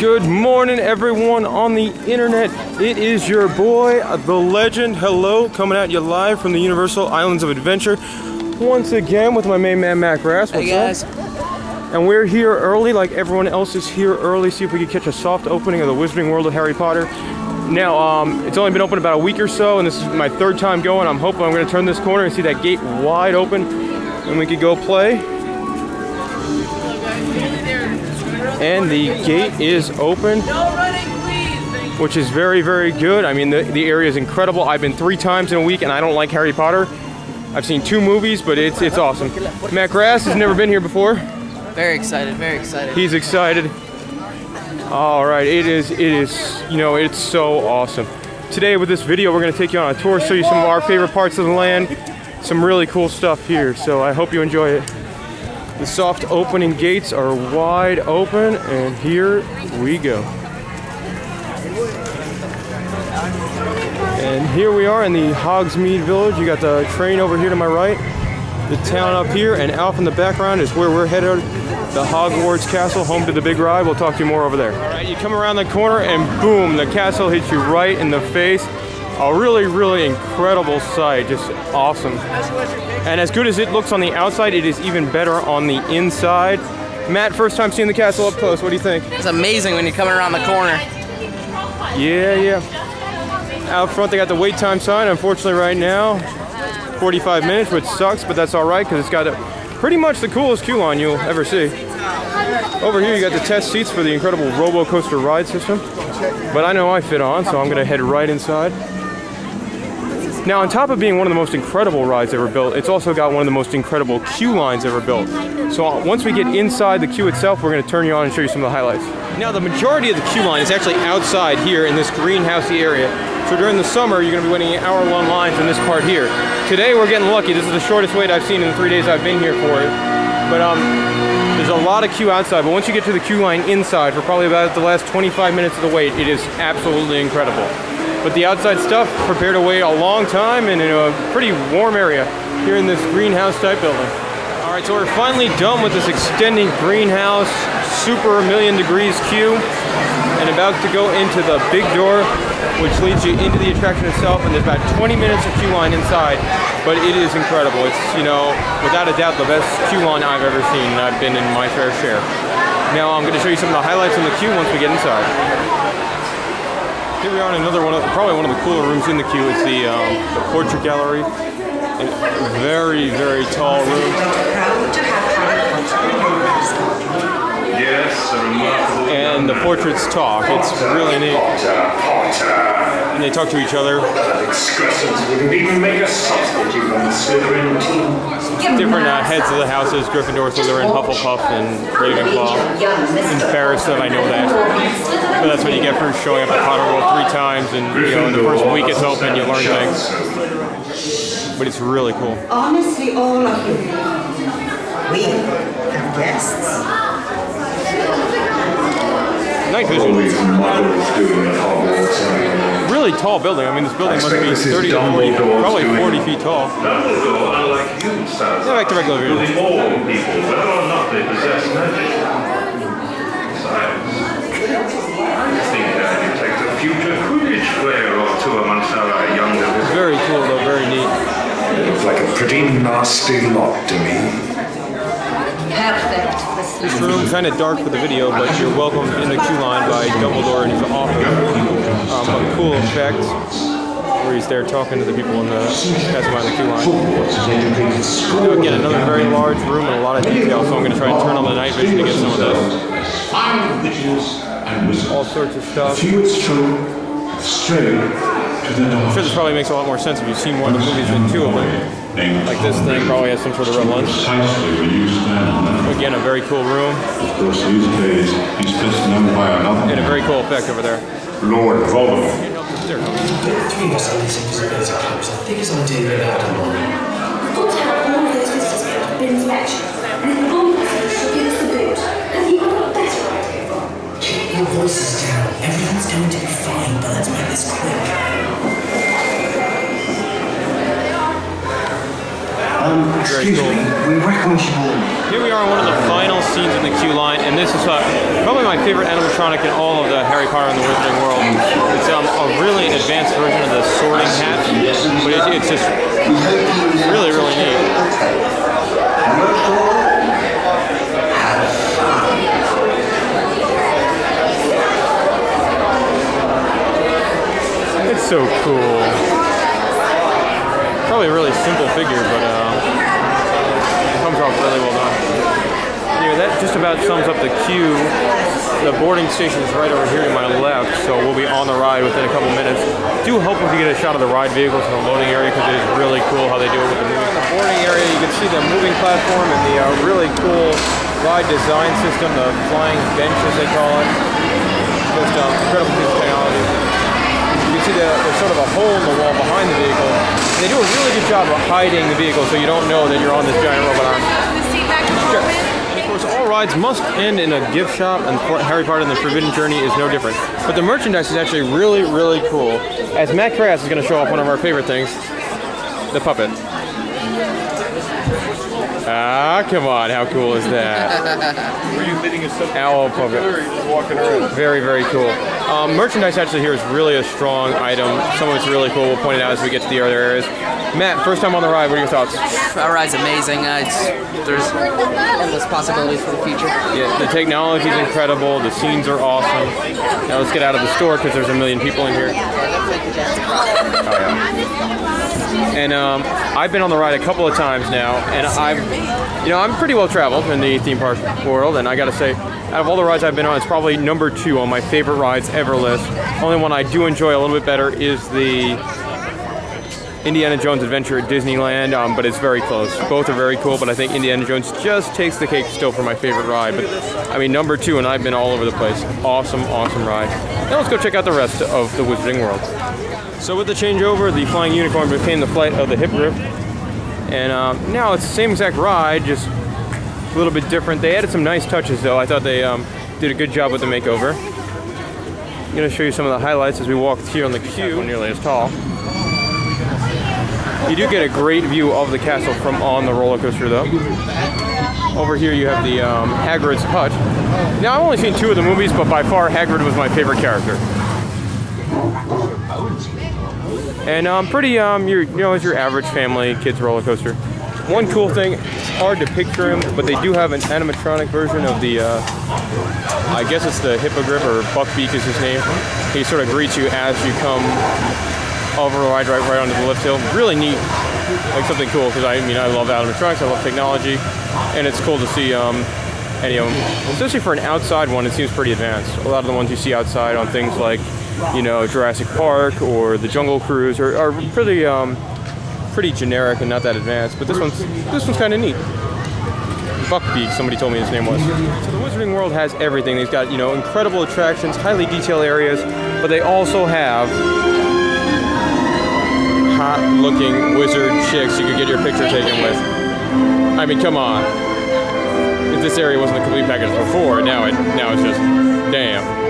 Good morning, everyone on the internet. It is your boy, the legend. Hello, coming at you live from the Universal Islands of Adventure. Once again with my main man, Matt Grass. What's guys. up? And we're here early, like everyone else is here early. See if we can catch a soft opening of the Wizarding World of Harry Potter. Now, it's only been open about a week or so, and this is my third time going. I'm hoping I'm going to turn this corner and see that gate wide open, and we could go play. And the gate is open, which is very, very good. I mean, the area is incredible. I've been 3 times in a week, and I don't like Harry Potter. I've seen 2 movies, but it's awesome. Matt Grass has never been here before. Very excited, very excited. He's excited. All right, it is, you know, it's so awesome. Today with this video, we're going to take you on a tour, show you some of our favorite parts of the land. Some really cool stuff here, so I hope you enjoy it. The soft opening gates are wide open, and here we go. And here we are in the Hogsmeade Village. You got the train over here to my right, the town up here, and out in the background is where we're headed, the Hogwarts Castle, home to the big ride. We'll talk to you more over there. All right, you come around the corner, and boom, the castle hits you right in the face. A really, really incredible sight, just awesome. And as good as it looks on the outside, it is even better on the inside. Matt, first time seeing the castle up close, what do you think? It's amazing when you're coming around the corner. Yeah. Out front, they got the wait time sign. Unfortunately, right now, 45 minutes, which sucks, but that's all right, because it's got pretty much the coolest queue line you'll ever see. Over here, you got the test seats for the incredible roller coaster ride system. But I know I fit on, so I'm going to head right inside. Now, on top of being one of the most incredible rides ever built, it's also got one of the most incredible queue lines ever built. So once we get inside the queue itself, we're going to turn you on and show you some of the highlights. Now, the majority of the queue line is actually outside here in this greenhousey area. So during the summer, you're going to be waiting hour-long lines in this part here. Today, we're getting lucky. This is the shortest wait I've seen in the 3 days I've been here for it. But there's a lot of queue outside. But once you get to the queue line inside, for probably about the last 25 minutes of the wait, it is absolutely incredible. But the outside stuff, prepare to wait a long time and in a pretty warm area here in this greenhouse type building. All right, so we're finally done with this extending greenhouse, super million degrees queue, and about to go into the big door, which leads you into the attraction itself, and there's about 20 minutes of queue line inside, but it is incredible. It's, you know, without a doubt, the best queue line I've ever seen. I've been in my fair share. Now I'm going to show you some of the highlights in the queue once we get inside. Here we are in another one, probably one of the cooler rooms in the queue. It's the portrait gallery. A very, very tall room. And the portraits talk. It's really neat. And they talk to each other. Different heads of the houses: Gryffindor, Slytherin, Hufflepuff, and Ravenclaw. Embarrassed that I know that. But that's what you get for showing up at Potter World 3 times, and you know, in the first week it's open, you learn things. But it's really cool. Honestly, all of you, we have guests. Night vision. Really tall building. I mean, this building must be 30 to 40, probably 40 feet tall. Yeah, back to regular vision. Very cool though, very neat. It's like a pretty nasty lot to me. Perfect. This room kind of dark for the video, but you're welcomed in the queue line by Dumbledore in his office. A cool effect where he's there talking to the people in the passing by the queue line. Now again, another very large room and a lot of detail, so I'm going to try and turn on the night vision to get some of this. All sorts of stuff. I'm sure this probably makes a lot more sense if you've seen one of the movies than 2 of them. Like this thing probably has some sort of relevance. Again, a very cool room. Of course, these days, he's best known by another. And a very cool effect over there. Lord Voldemort. There it goes. 3 months on these invisibility clubs. I think it's an idea without a more. We've got to have all of those visitors go to Ben's lecture. And if the bomb should give us the boot. Have you got a better idea? Keep your voices down. Everything's going to be fine, but let's make this quick. Excuse me, we reckon we should all Here we are in one of the final scenes in the queue line, and this is probably my favorite animatronic in all of the Harry Potter and the Wizarding World. It's a really advanced version of the sorting hat, but it's just really, really neat. It's so cool. Probably a really simple figure, but comes off really well done. Anyway, that just about sums up the queue. The boarding station is right over here to my left, so we'll be on the ride within a couple minutes. Do hope we can get a shot of the ride vehicles in the loading area because it is really cool how they do it with the moving. In the boarding area, you can see the moving platform and the really cool ride design system, the flying bench as they call it. Just incredible piece of technology. You can see there's sort of a hole in the wall behind the vehicle. And they do a really good job of hiding the vehicle so you don't know that you're on this giant robot arm. Sure. Of course, all rides must end in a gift shop, and Harry Potter and the Forbidden Journey is no different. But the merchandise is actually really, really cool. As Matt Crass is going to show off one of our favorite things, the puppet. Ah, come on, how cool is that? Were you leading us up? Owl puppet. Walking around. Very, very cool. Merchandise actually here is really a strong item. Some of it's really cool. We'll point it out as we get to the other areas. Matt, first time on the ride, what are your thoughts? Our ride's amazing. There's endless possibilities for the future. Yeah, the technology is incredible. The scenes are awesome. Now let's get out of the store because there's a million people in here. Oh, yeah. And I've been on the ride a couple of times now, and I'm pretty well traveled in the theme park world, and I gotta say, out of all the rides I've been on, it's probably number 2 on my favorite rides ever list. Only one I do enjoy a little bit better is the Indiana Jones Adventure at Disneyland, but it's very close. Both are very cool, but I think Indiana Jones just takes the cake still for my favorite ride. But I mean, number 2, and I've been all over the place. Awesome, awesome ride. Now let's go check out the rest of the Wizarding World. So with the changeover, the Flying Unicorn became the flight of the Hippogriff. And now it's the same exact ride, just a little bit different. They added some nice touches though. I thought they did a good job with the makeover. I'm going to show you some of the highlights as we walk here on the queue. Not nearly as tall. You do get a great view of the castle from on the roller coaster though. Over here you have the Hagrid's hut. Now I've only seen 2 of the movies, but by far Hagrid was my favorite character. And pretty, it's your average family kids roller coaster. One cool thing, it's hard to picture him, but they do have an animatronic version of the, I guess it's the Hippogriff, or Buckbeak is his name. He sort of greets you as you come over the ride right onto the lift hill. Really neat, like something cool, because I love animatronics, I love technology, and it's cool to see any of them. Especially for an outside one, it seems pretty advanced. A lot of the ones you see outside on things like, Jurassic Park or the Jungle Cruise are pretty generic and not that advanced. But this one's kind of neat. Buckbeak, somebody told me his name was. So the Wizarding World has everything. They've got incredible attractions, highly detailed areas, but they also have hot-looking wizard chicks you could get your picture taken with. I mean, come on. If this area wasn't a complete package before, now it's just damn.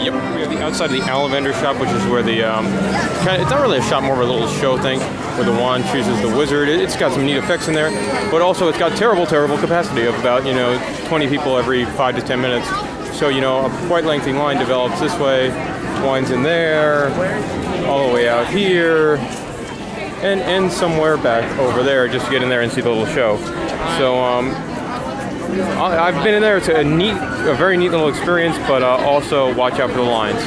Yep, we have the outside of the Ollivander shop, which is where the it's not really a shop, more of a little show thing, where the wand chooses the wizard. It's got some neat effects in there, but also it's got terrible capacity of about 20 people every 5 to 10 minutes. So a quite lengthy line develops this way, winds in there, all the way out here, and ends somewhere back over there, just to get in there and see the little show. So I've been in there. It's a very neat little experience, but also watch out for the lines.